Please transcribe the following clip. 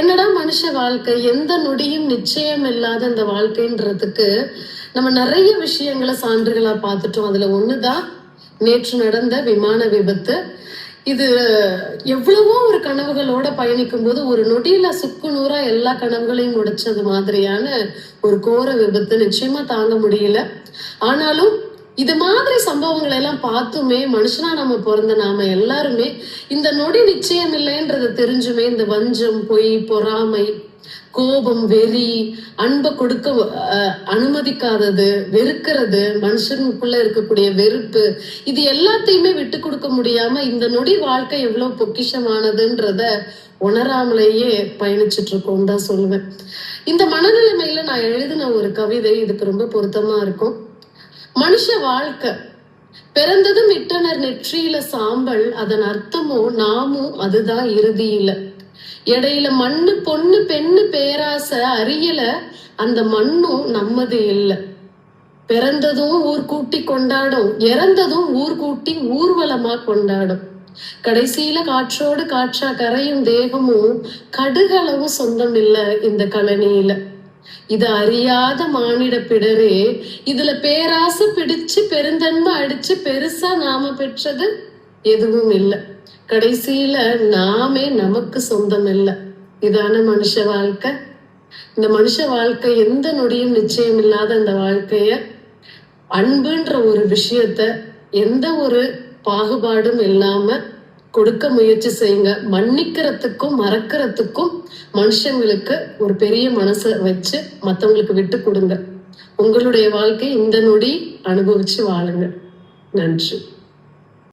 என்னடா மனுஷ வாழ்க்கை, எந்த நொடியும் நிச்சயம் இல்லாத இந்த வாழ்க்கைன்றதுக்கு நம்ம நிறைய விஷயங்களை சான்றுகளா பார்த்துட்டோம். அதுல ஒண்ணுதான் நேற்று நடந்த விமான விபத்து. இது எவ்வளவோ ஒரு கனவுகளோட பயணிக்கும் போது ஒரு நொடியில சுக்கு நூறா எல்லா கனவுகளையும் முடிச்சது மாதிரியான ஒரு கோர விபத்து நிச்சயமா தாங்க முடியல. ஆனாலும் இது மாதிரி சம்பவங்களை எல்லாம் பார்த்துமே மனுஷனா நம்ம பிறந்த நாம எல்லாருமே இந்த நொடி நிச்சயம் இல்லைன்றத தெரிஞ்சுமே இந்த வஞ்சம், பொய், பொறாமை, கோபம், வெறி, அன்பை கொடுக்க அனுமதிக்காதது, வெறுக்கிறது, மனுஷனுக்குள்ள இருக்கக்கூடிய வெறுப்பு, இது எல்லாத்தையுமே விட்டு கொடுக்க முடியாம இந்த நொடி வாழ்க்கை எவ்வளவு பொக்கிஷமானதுன்றத உணராமலேயே பயணிச்சுட்டு இருக்கோம் தான் சொல்லுவேன். இந்த மனநிலைமையில நான் எழுதின ஒரு கவிதை இதுக்கு ரொம்ப பொருத்தமா இருக்கும். மனுஷ வாழ்க்கை பிறந்ததும் இட்டனர் நெற்றியில சாம்பல், அதன் அர்த்தமோ நாமும் அதுதான் இறுதியில. இடையில மண்ணு பொண்ணு பெண்ணு பேராசை அறியல, அந்த மண்ணும் நம்மது இல்லை. பிறந்ததும் ஊர் கூட்டி கொண்டாடும், இறந்ததும் ஊர் கூட்டி ஊர்வலமா கொண்டாடும். கடைசியில காற்றோடு காற்றா கரையும் தேகமும் கடுகளவும் சொந்தம் இல்லை இந்த கழனியில. இது அறியாத மானிட பிடரே, இதுல பேராசை பிடிச்சு பெருந்தன்மை அடிச்சு பெருசா நாம பெற்றது எதுவும் இல்லை. கடைசியில நாமே நமக்கு சொந்தம் இல்லை. இதான மனுஷ வாழ்க்கை. இந்த மனுஷ வாழ்க்கை எந்த நொடியும் நிச்சயம் இல்லாத இந்த வாழ்க்கைய அன்புன்ற ஒரு விஷயத்த எந்த ஒரு பாகுபாடும் இல்லாம கொடுக்க முயற்சி செய்யுங்க. மன்னிக்கிறதுக்கும் மறக்கிறதுக்கும் மனுஷங்களுக்கு ஒரு பெரிய மனசை வச்சு மற்றவங்களுக்கு விட்டு கொடுங்க. உங்களுடைய வாழ்க்கை இந்த நொடி அனுபவிச்சு வாழுங்க. நன்றி.